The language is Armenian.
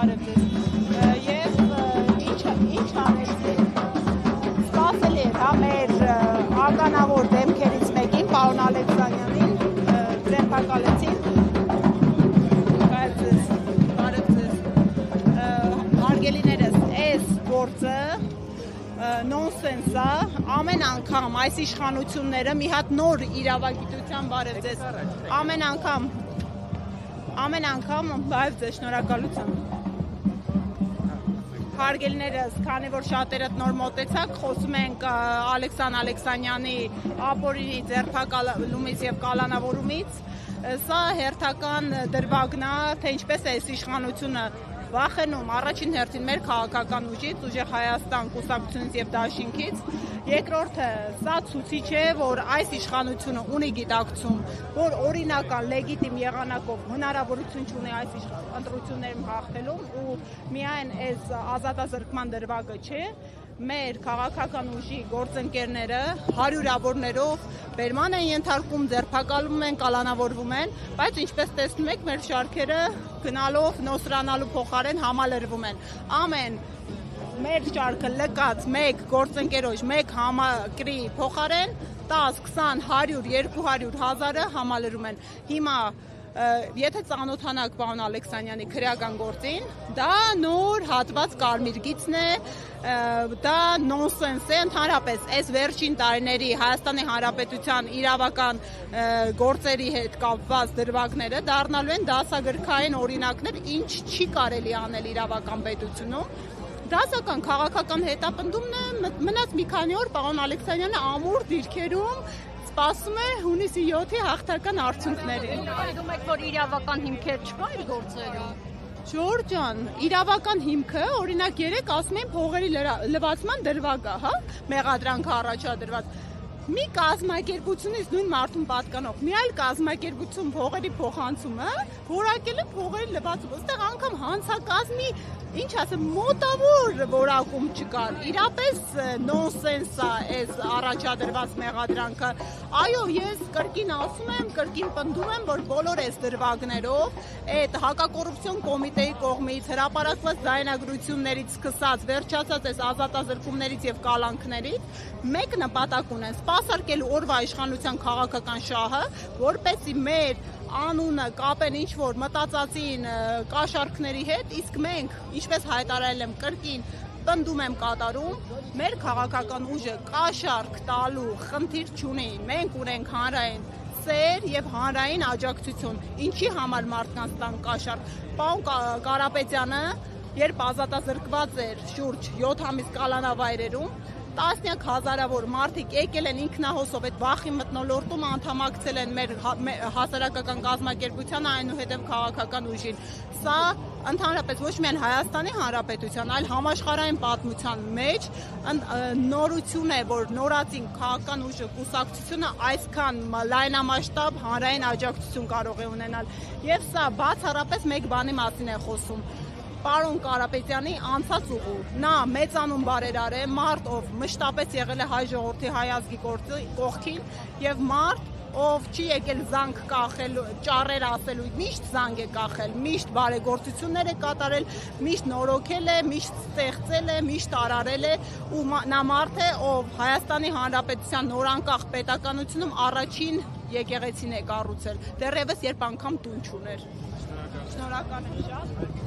բարև ձեզ։ Եվ ինչ անեցիք։ Սպասելի էր, հա, մեր ականավոր դեմքերից մեկին, պարոն Ալեքսանյանին, ձերբակալեցին։ Բարև ձեզ։ Հարգելիներս, այս գործը նոնսենս է, ամեն անգամ այս իշխանությունները մի հատ նոր իրավագիտության բարև ձեզ, ամեն անգամ բարև ձեզ, շնորհակալություն։ Հարգելիներս, քանի որ շատերդ նոր մոտեցաք, խոսում ենք Ալեքսան Ալեքսանյանի ապօրինի ձերբակալումից եւ կալանավորումից, սա հերթական դրվագն է, թե ինչպես է այս իշխանությունը վախենում առաջին հերթին մեր քաղաքական ուժից, ուժեղ Հայաստան կուսակցությունից եւ Դաշինքից, երկրորդը սա ցույց է, որ այս իշխանությունը ունի գիտակցում, որ օրինական լեգիտիմ եղանակով հնարավորություն չունի այս ընտրություններում հաղթելու ու միայն այս ազատազրկման դրվագը չէ, մեր քաղաքական ուժի գործընկերները հարյուրավորներով բերման են ենթարկում, ձերբակալվում են, կալանավորվում են, բայց ինչպես տեսնում եք, մեր շարքերը գնալով նոսրանալու փոխարեն համալրվում են։ Ամեն մեր շարքը լկած մեկ գործընկերոջ, մեկ համակրի փոխարեն 10, 20, 100, 200 հազարը համալրում են։ Հիմա եթե ծանոթանաք պարոն Ալեքսանյանի քրեական գործին, դա նոր հատված կարմիր գիծն է, դա նոնսենս է, ընդհանրապես այս վերջին տարիների Հայաստանի Հանրապետության իրավական գործերի հետ կապված դրվագները դառնալու են դասագրքային օրինակներ, ինչ չի կարելի անել իրավական պետությունում։ Դասական քաղաքական հետապնդումն է, մնաց մի քանի օր պարոն Ալեքսանյանը ամուր դիրքերում սպասում է հունիսի 7-ի հաղթական արդյունքներին։ Կարծում եք, որ իրավական հիմքեր չկա իր գործերում։ Ժորժ ջան, իրավական հիմքը, օրինակ երեք ասում են փողերի լվացման դրվագ է, հա, մեղադրանքը առաջադրված։ Մի կազմակերպությունից նույն մարդուն պատկանող մի այլ կազմակերպություն փողերի փոխանցումը որակել է փողերի լվացում, այստեղ անգամ հանցակազմի ինչ ասեմ, մոտավոր որակում չկար, իրապես նոնսենս է այս առաջադրված մեղադրանքը։ Այո, ես կրկին ասում եմ, կրկին պնդում եմ, որ բոլոր այս դրվագներով այդ հակակոռուպցիոն կոմիտեի կողմից հրապարակված ձայնագրություններից սկսած վերջացած այս ազատազրկումներից եւ կալանքներից մեկ նպատակ ունեն՝ սպասարկելու օրվա իշխանության քաղաքական շահը, որպեսզի մեր անունը կապեն ինչ-որ մտածածին կաշառքների հետ, իսկ մենք, ինչպես հայտարարել եմ, կրկին պնդում եմ կատարում, մեր քաղաքական ուժը կաշառք տալու խնդիր չունի, մենք ունենք հանրային սեր եւ հանրային աջակցություն, ինչի համար մարդկանց տան կաշառք։ Պարոն Կարապետյանը, երբ ազատազրկված էր շուրջ 7 ամիս կալանավայրերում, տասնյակ հազարավոր մարդիկ եկել են ինքնահոսով այդ վախի մթնոլորտում անդամակցել են մեր հասարակական կազմակերպությանը, այնուհետև քաղաքական ուժին։ Սա ընդհանրապես ոչ միայն Հայաստանի Հանրապետության, այլ համաշխարհային պատմության մեջ նորություն է, որ նորածին քաղաքական ուժը կուսակցությունը այսքան լայնամասշտաբ հանրային աջակցություն կարող է ունենալ։ Եվ սա բացառապես մեկ բանի մասին է խոսում։ Պարոն Կարապետյանի անցած ուղու, նա մեծանուն բարերար է, մարդ, ով մշտապես եղել է հայ ժողովրդի հայ ազգի կողքին եւ մարդ, ով չի եկել զանգ կախել, ճառեր ասելու, միշտ զանգ է կախել, միշտ բարեգործություններ է կատարել, միշտ նորոգել է, միշտ ստեղծել է, միշտ արարել է ու նա մարդ է, ով Հայաստանի Հանրապետության նորանկախ պետականությունում առաջին եկեղեցին է կառուցել, դեռևս երբ անգամ տուն չուներ։ Շնորհակալ եմ շատ։